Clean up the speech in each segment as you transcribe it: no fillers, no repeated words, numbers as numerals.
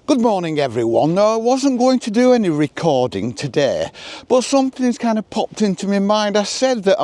Good morning everyone. No, I wasn't going to do any recording today, but something's kind of popped into my mind. I said that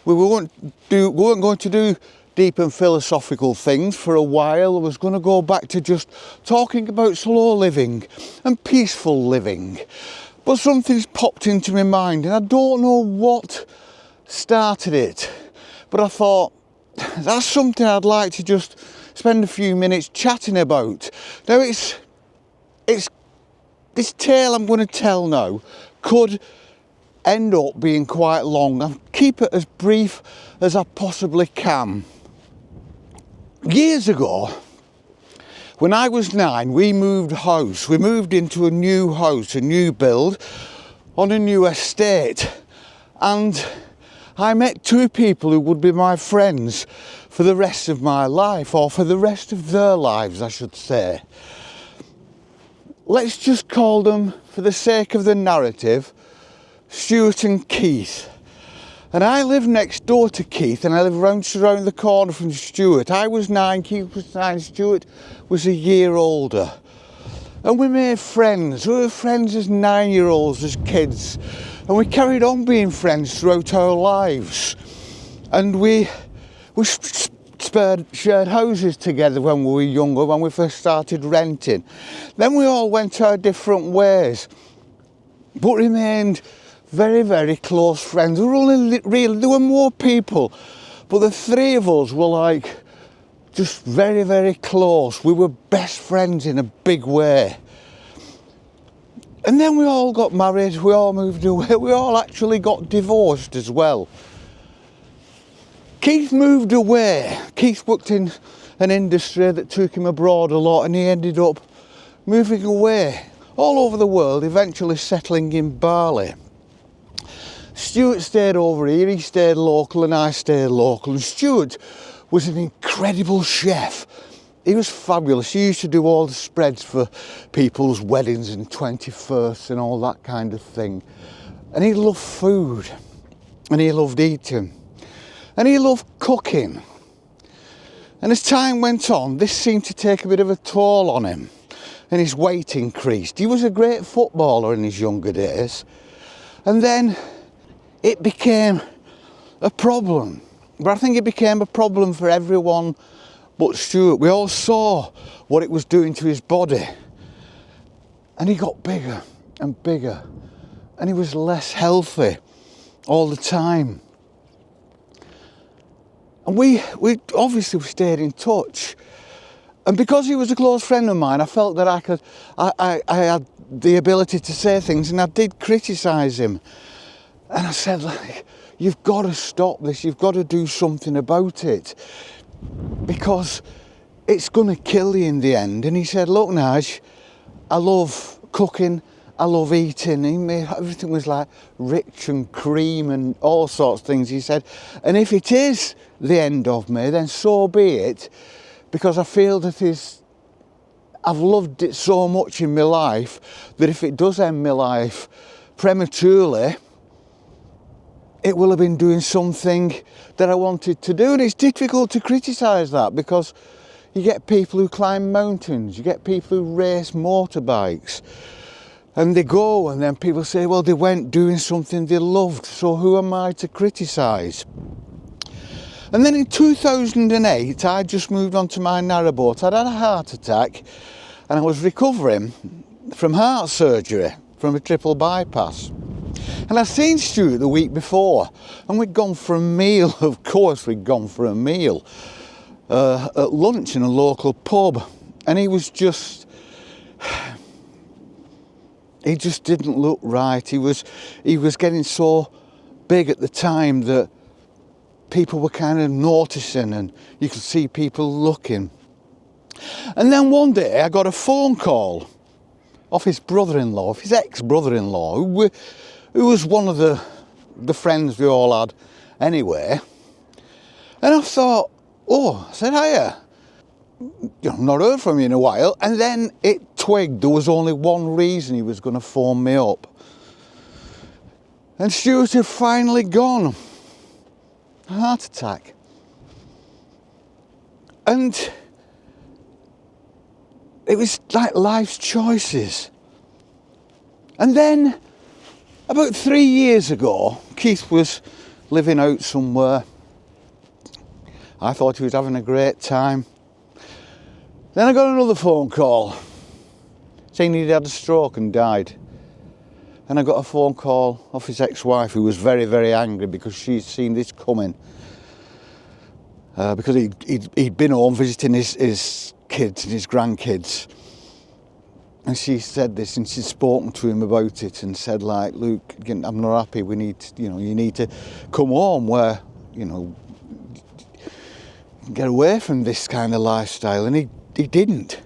we weren't going to do deep and philosophical things for a while. I was going to go back to just talking about slow living and peaceful living. But something's popped into my mind and I don't know what started it, but I thought that's something I'd like to just spend a few minutes chatting about. Now it's this tale I'm going to tell now could end up being quite long. I'll keep it as brief as I possibly can. Years ago, when I was 9, we moved house. We moved into a new house, a new build on a new estate, and I met two people who would be my friends for the rest of my life, or for the rest of their lives, I should say. Let's just call them, for the sake of the narrative, Stuart and Keith. And I live next door to Keith, and I live around the corner from Stuart. I was 9, Keith was 9, Stuart was a year older. And we made friends. We were friends as 9-year-olds, as kids. And we carried on being friends throughout our lives. And we shared houses together when we were younger, when we first started renting. Then we all went our different ways, but remained very, very close friends. There were more people, but the three of us were like just very, very close. We were best friends in a big way. And then we all got married, we all moved away, we all actually got divorced as well. Keith moved away. Keith worked in an industry that took him abroad a lot, and he ended up moving away all over the world, eventually settling in Bali. Stuart stayed over here, he stayed local and I stayed local, and Stuart was an incredible chef. He was fabulous. He used to do all the spreads for people's weddings and 21sts and all that kind of thing. And he loved food, and he loved eating. And he loved cooking. And as time went on, this seemed to take a bit of a toll on him, and his weight increased. He was a great footballer in his younger days, and then it became a problem. But I think it became a problem for everyone but Stuart. We all saw what it was doing to his body, and he got bigger and bigger, and he was less healthy all the time. And we obviously stayed in touch. And because he was a close friend of mine, I felt that I had the ability to say things, and I did criticise him. And I said, like, you've got to stop this, you've got to do something about it, because it's going to kill you in the end. And he said, look, Nige, I love cooking, I love eating. Everything was like rich and cream and all sorts of things. He said, and if it is the end of me, then so be it, because I feel that I've loved it so much in my life that if it does end my life prematurely, it will have been doing something that I wanted to do. And it's difficult to criticise that, because you get people who climb mountains, you get people who race motorbikes, and they go, and then people say, well, they went doing something they loved, so who am I to criticise? And then in 2008, I just moved on to my narrowboat. I'd had a heart attack, and I was recovering from heart surgery, from a triple bypass. And I'd seen Stuart the week before, and we'd gone for a meal. Of course, we'd gone for a meal at lunch in a local pub, and he just didn't look right. He was getting so big at the time that people were kind of noticing, and you could see people looking. And then one day I got a phone call off his brother-in-law, his ex-brother-in-law, who was one of the friends we all had anyway. And I thought, I said, hiya. Not heard from you in a while. And then it twigged there was only one reason he was going to phone me up. And Stuart had finally gone. A heart attack. And it was like life's choices. And then, about 3 years ago, Keith was living out somewhere. I thought he was having a great time. Then I got another phone call saying he'd had a stroke and died. And I got a phone call off his ex-wife, who was very, very angry because she'd seen this coming. Because he'd been home visiting his kids and his grandkids. And she said this, and she'd spoken to him about it and said, like, Luke, I'm not happy, we need to, you need to come home where, get away from this kind of lifestyle. And he didn't.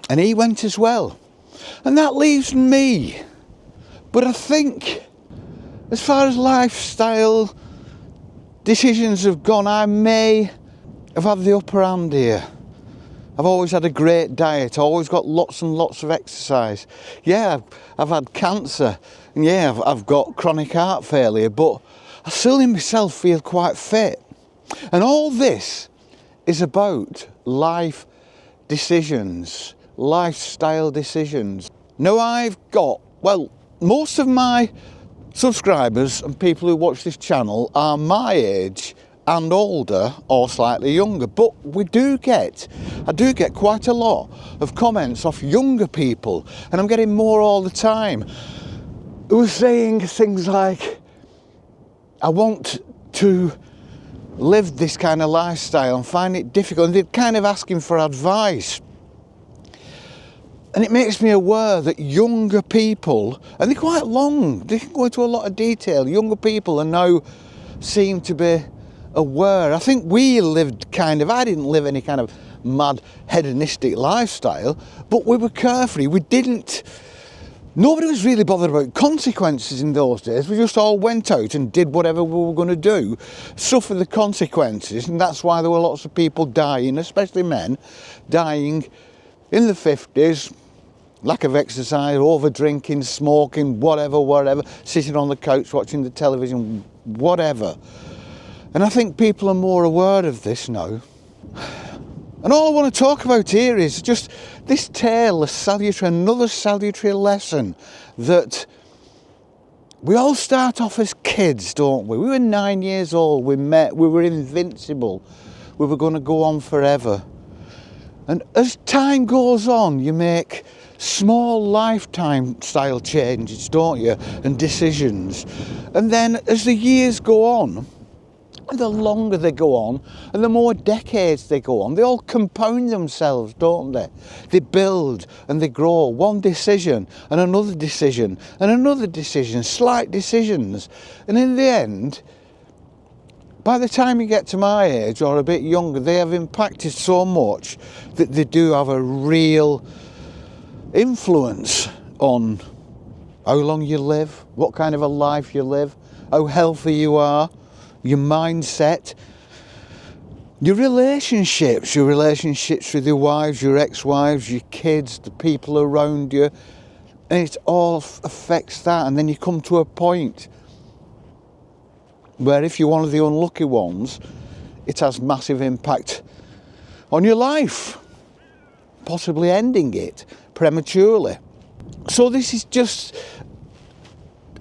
And he went as well. And that leaves me. But I think, as far as lifestyle decisions have gone, I may have had the upper hand here. I've always had a great diet, always got lots and lots of exercise. Yeah, I've had cancer, and yeah, I've got chronic heart failure, but I still in myself feel quite fit. And all this is about life decisions, lifestyle decisions. Now I've got, most of my subscribers and people who watch this channel are my age and older or slightly younger, but I do get quite a lot of comments off younger people, and I'm getting more all the time, who are saying things like, I want to live this kind of lifestyle and find it difficult, and they're kind of asking for advice. And it makes me aware that younger people, and they're quite long, they can go into a lot of detail, younger people are now seem to be aware. I think we lived I didn't live any kind of mad hedonistic lifestyle, but we were carefree. Nobody was really bothered about consequences in those days. We just all went out and did whatever we were going to do, suffer the consequences, and that's why there were lots of people dying, especially men, dying in the 50s, lack of exercise, over drinking, smoking, whatever, sitting on the couch watching the television, whatever. And I think people are more aware of this now. And all I want to talk about here is just this tale, another salutary lesson that we all start off as kids, don't we? We were 9 years old, we met, we were invincible, we were going to go on forever. And as time goes on, you make small lifetime style changes, don't you? And decisions. And then as the years go on, and the longer they go on, and the more decades they go on, they all compound themselves, don't they? They build and they grow. One decision and another decision and another decision, slight decisions. And in the end, by the time you get to my age or a bit younger, they have impacted so much that they do have a real influence on how long you live, what kind of a life you live, how healthy you are, your mindset, your relationships with your wives, your ex-wives, your kids, the people around you, and it all affects that. And then you come to a point where if you're one of the unlucky ones, it has massive impact on your life, possibly ending it prematurely. So this is just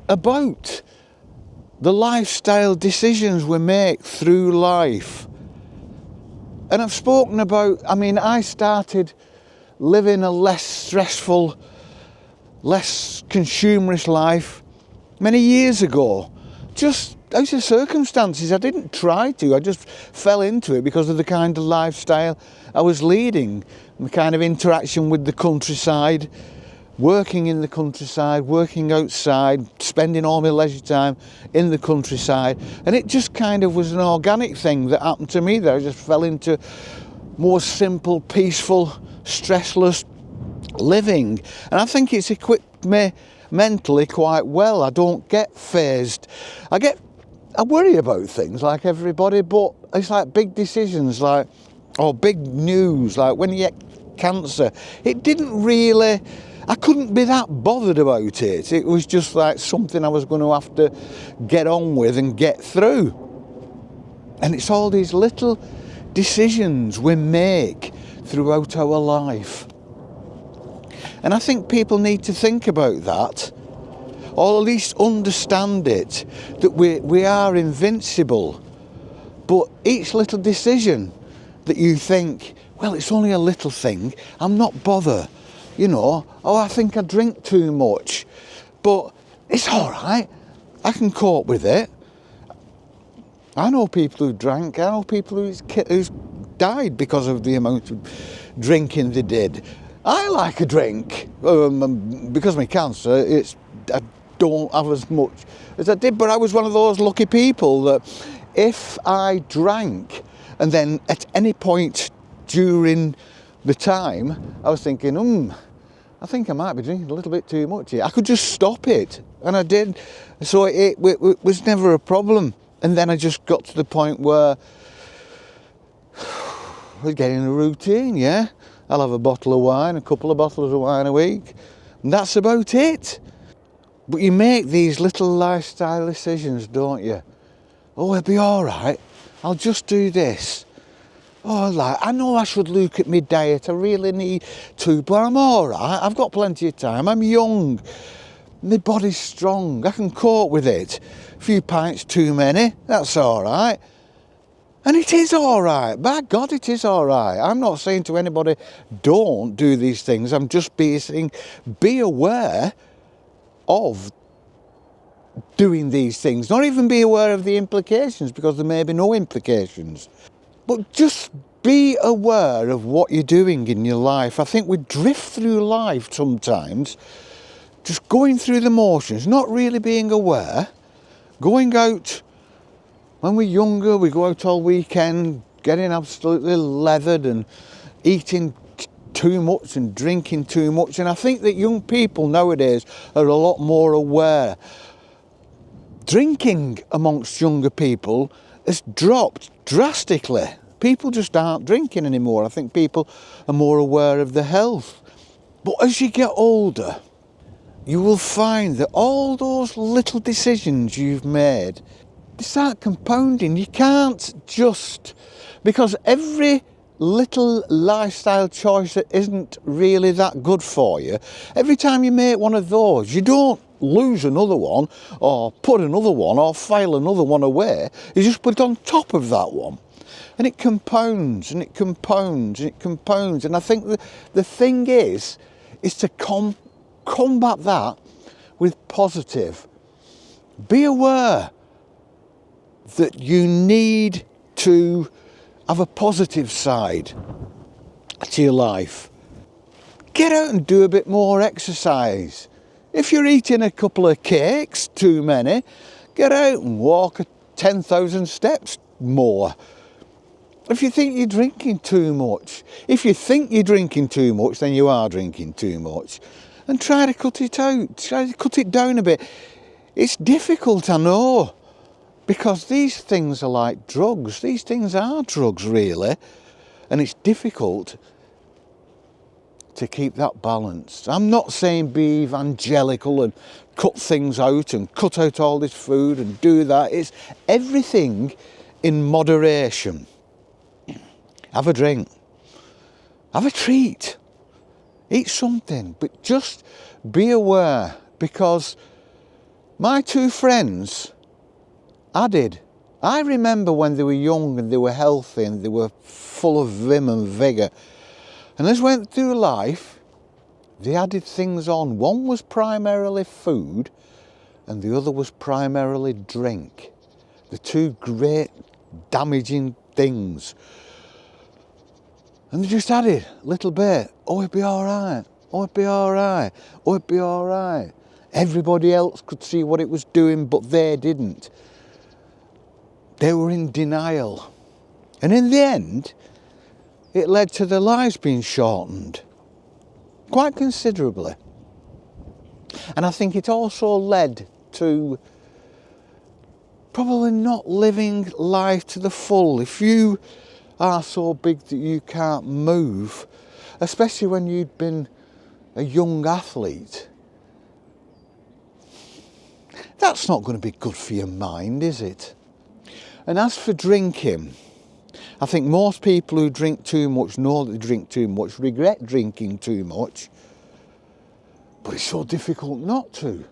about the lifestyle decisions we make through life. And I've spoken about, I started living a less stressful, less consumerist life many years ago. Just out of circumstances. I didn't try to, I just fell into it because of the kind of lifestyle I was leading, the kind of interaction with the countryside, working in the countryside, working outside, spending all my leisure time in the countryside. And it just kind of was an organic thing that happened to me there. I just fell into more simple, peaceful, stressless living. And I think it's equipped me mentally quite well. I don't get phased. I worry about things like everybody, but it's like big decisions, or big news, like when you get cancer. It didn't really, I couldn't be that bothered about it. It was just like something I was going to have to get on with and get through. And it's all these little decisions we make throughout our life. And I think people need to think about that, or at least understand it, that we are invincible. But each little decision that you think, well, it's only a little thing, I'm not bothered, you know, oh, I think I drink too much, but it's all right, I can cope with it. I know people who drank, I know people who's died because of the amount of drinking they did. I like a drink, because of my cancer, I don't have as much as I did, but I was one of those lucky people that if I drank and then at any point during the time I was thinking, I think I might be drinking a little bit too much here, I could just stop it, and I did. So it was never a problem. And then I just got to the point where I was getting a routine, yeah? I'll have a bottle of wine, a couple of bottles of wine a week, and that's about it. But you make these little lifestyle decisions, don't you? Oh, it'll be all right, I'll just do this. Oh, I know I should look at my diet, I really need to, but I'm all right, I've got plenty of time, I'm young, my body's strong, I can cope with it. A few pints too many, that's all right. And it is all right, by God, it is all right. I'm not saying to anybody, don't do these things, I'm just saying, be aware of doing these things, not even be aware of the implications, because there may be no implications. But just be aware of what you're doing in your life. I think we drift through life sometimes, just going through the motions, not really being aware, going out. When we're younger, we go out all weekend, getting absolutely leathered and eating too much and drinking too much. And I think that young people nowadays are a lot more aware. Drinking amongst younger people has dropped drastically. People just aren't drinking anymore. I think people are more aware of their health. But as you get older, you will find that all those little decisions you've made, they start compounding. You can't just, because every little lifestyle choice that isn't really that good for you, every time you make one of those, you don't lose another one or put another one or file another one away, you just put it on top of that one. And it compounds and it compounds and it compounds. And I think the thing is to combat that with positive. Be aware that you need to have a positive side to your life. Get out and do a bit more exercise. If you're eating a couple of cakes too many, get out and walk 10,000 steps more. If you think you're drinking too much, if you think you're drinking too much, then you are drinking too much. And try to cut it out, try to cut it down a bit. It's difficult, I know, because these things are like drugs. These things are drugs, really. And it's difficult to keep that balance. I'm not saying be evangelical and cut things out and cut out all this food and do that. It's everything in moderation. Have a drink, have a treat, eat something, but just be aware, because my two friends, I remember when they were young and they were healthy and they were full of vim and vigour, and as went through life, they added things on. One was primarily food and the other was primarily drink. The two great damaging things. And they just added a little bit. Oh, it'd be all right. Oh, it'd be all right. Oh, it'd be all right. Everybody else could see what it was doing, but they didn't. They were in denial. And in the end, it led to their lives being shortened quite considerably. And I think it also led to probably not living life to the full. If you are so big that you can't move, especially when you'd been a young athlete, that's not going to be good for your mind, is it? And as for drinking, I think most people who drink too much know that they drink too much, regret drinking too much. But it's so difficult not to.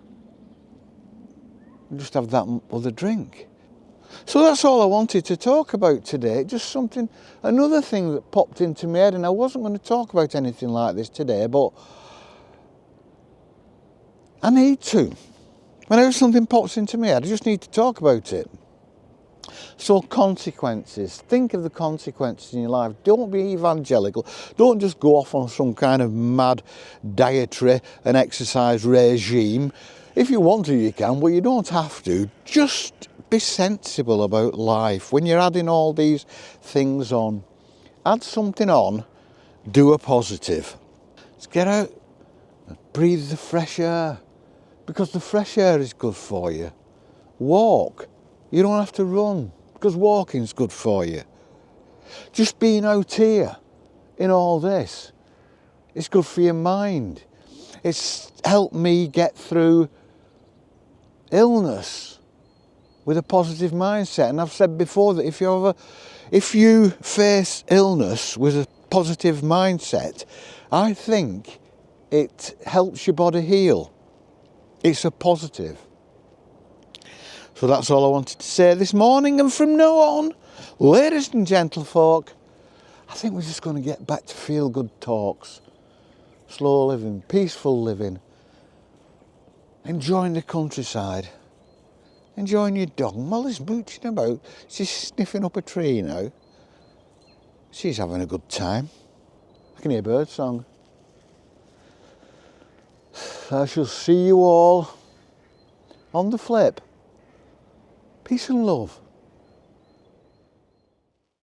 Just have that other drink. So that's all I wanted to talk about today. Just another thing that popped into my head, and I wasn't going to talk about anything like this today, but I need to. Whenever something pops into my head, I just need to talk about it. So consequences. Think of the consequences in your life. Don't be evangelical. Don't just go off on some kind of mad dietary and exercise regime. If you want to, you can, but you don't have to. Just be sensible about life. When you're adding all these things on, add something on, do a positive. Let's get out, breathe the fresh air, because the fresh air is good for you. Walk. You don't have to run, because walking's good for you. Just being out here in all this, it's good for your mind. It's helped me get through illness with a positive mindset. And I've said before that if you face illness with a positive mindset, I think it helps your body heal. It's a positive. So that's all I wanted to say this morning, and from now on, ladies and gentlefolk, I think we're just going to get back to feel-good talks, slow living, peaceful living, enjoying the countryside, enjoying your dog. Molly's mooching about, she's sniffing up a tree now. She's having a good time. I can hear birdsong. I shall see you all on the flip. Peace and love.